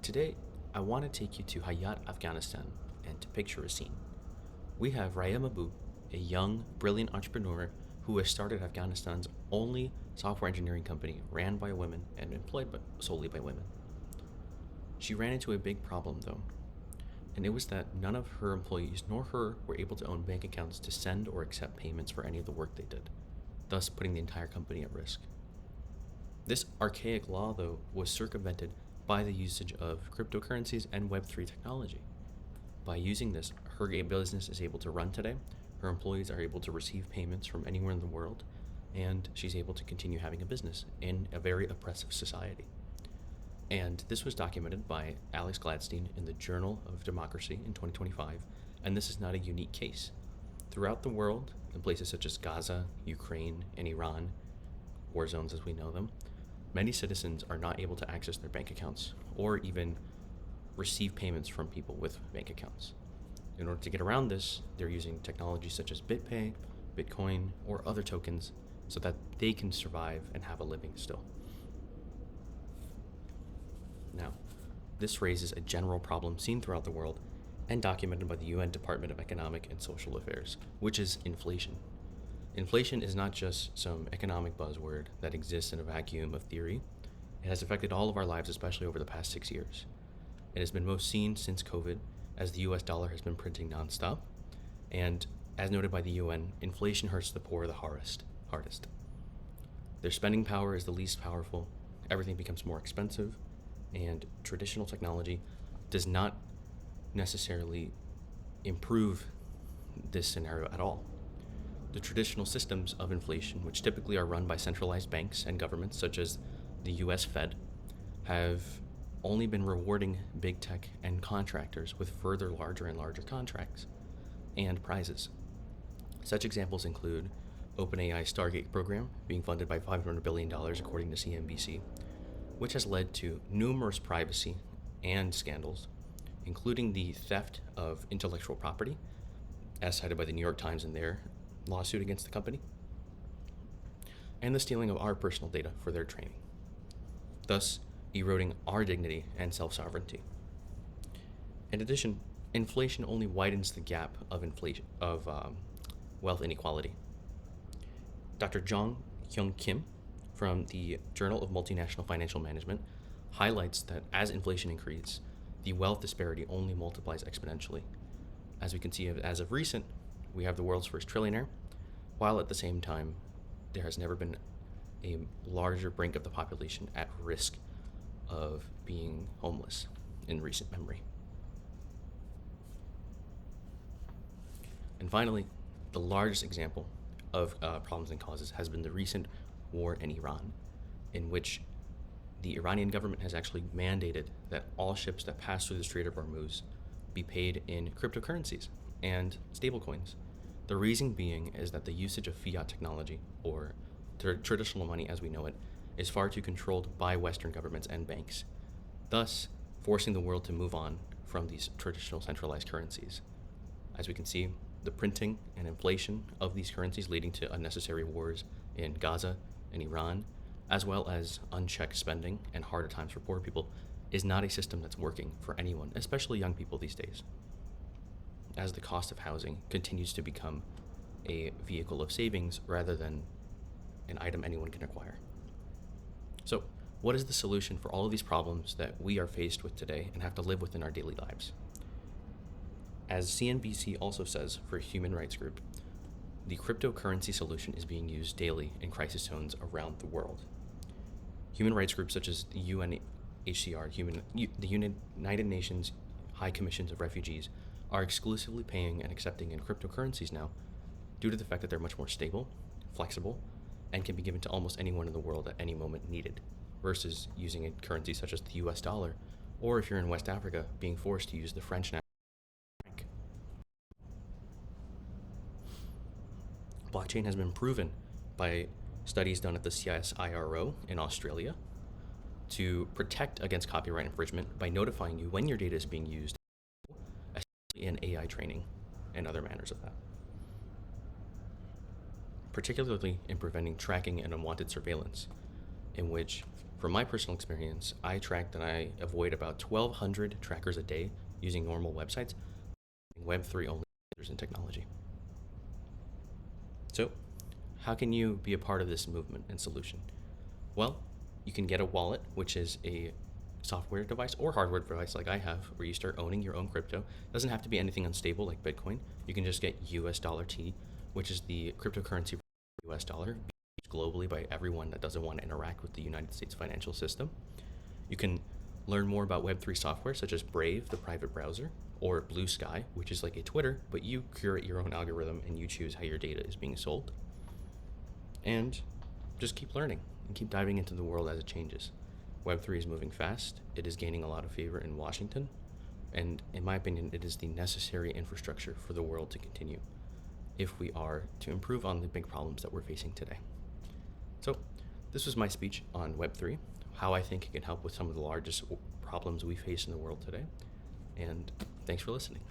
Today, I want to take you to Hayat, Afghanistan, and to picture a scene. We have Raya Mahbub, a young, brilliant entrepreneur who has started Afghanistan's only software engineering company ran by women and employed solely by women. She ran into a big problem, though, and it was that none of her employees nor her were able to own bank accounts to send or accept payments for any of the work they did, thus putting the entire company at risk. This archaic law, though, was circumvented by the usage of cryptocurrencies and Web3 technology. By using this, her business is able to run today, her employees are able to receive payments from anywhere in the world, and she's able to continue having a business in a very oppressive society. And this was documented by Alex Gladstein in the Journal of Democracy in 2025, and this is not a unique case. Throughout the world, in places such as Gaza, Ukraine, and Iran, war zones as we know them, many citizens are not able to access their bank accounts or even receive payments from people with bank accounts. In order to get around this, they're using technologies such as BitPay, Bitcoin, or other tokens so that they can survive and have a living still. Now, this raises a general problem seen throughout the world and documented by the UN Department of Economic and Social Affairs, which is inflation. Inflation is not just some economic buzzword that exists in a vacuum of theory. It has affected all of our lives, especially over the past 6 years. It has been most seen since COVID, as the US dollar has been printing nonstop. And as noted by the UN, inflation hurts the poor the hardest. Their spending power is the least powerful, everything becomes more expensive, and traditional technology does not necessarily improve this scenario at all. The traditional systems of inflation, which typically are run by centralized banks and governments such as the US Fed, have only been rewarding big tech and contractors with further larger and larger contracts and prizes. Such examples include OpenAI's Stargate program being funded by $500 billion according to CNBC, which has led to numerous privacy and scandals, including the theft of intellectual property, as cited by the New York Times in their lawsuit against the company, and the stealing of our personal data for their training, thus eroding our dignity and self-sovereignty. In addition, inflation only widens the gap of wealth inequality. Dr. Jong Hyun Kim from the Journal of Multinational Financial Management highlights that as inflation increases, the wealth disparity only multiplies exponentially. As we can see, as of recent, we have the world's first trillionaire, while at the same time, there has never been a larger brink of the population at risk of being homeless in recent memory. And finally, the largest example of problems and causes has been the recent war in Iran, in which the Iranian government has actually mandated that all ships that pass through the Strait of Hormuz be paid in cryptocurrencies and stablecoins. The reason being is that the usage of fiat technology, or traditional money as we know it, is far too controlled by Western governments and banks, thus forcing the world to move on from these traditional centralized currencies. As we can see, the printing and inflation of these currencies leading to unnecessary wars in Gaza and Iran, as well as unchecked spending and harder times for poor people, is not a system that's working for anyone, especially young people these days, as the cost of housing continues to become a vehicle of savings rather than an item anyone can acquire. So, what is the solution for all of these problems that we are faced with today and have to live with in our daily lives? As CNBC also says for a human rights group, the cryptocurrency solution is being used daily in crisis zones around the world. Human rights groups such as the UNHCR, the United Nations High Commissions of Refugees, are exclusively paying and accepting in cryptocurrencies now due to the fact that they're much more stable, flexible, and can be given to almost anyone in the world at any moment needed, versus using a currency such as the US dollar, or if you're in West Africa, being forced to use the French national franc. Blockchain has been proven by studies done at the CSIRO in Australia to protect against copyright infringement by notifying you when your data is being used, especially in AI training and other manners of that, particularly in preventing tracking and unwanted surveillance. in which, from my personal experience, I track that I avoid about 1,200 trackers a day using normal websites, Web3 only leaders in technology. So, how can you be a part of this movement and solution? Well, you can get a wallet, which is a software device or hardware device like I have, where you start owning your own crypto. It doesn't have to be anything unstable like Bitcoin. You can just get US dollar T, which is the cryptocurrency for US dollar, used globally by everyone that doesn't want to interact with the United States financial system. You can learn more about Web3 software such as Brave, the private browser, or Blue Sky, which is like a Twitter, but you curate your own algorithm and you choose how your data is being sold. And just keep learning and keep diving into the world as it changes. Web3 is moving fast. It is gaining a lot of favor in Washington. And in my opinion, it is the necessary infrastructure for the world to continue if we are to improve on the big problems that we're facing today. So this was my speech on Web3, how I think it can help with some of the largest problems we face in the world today. And thanks for listening.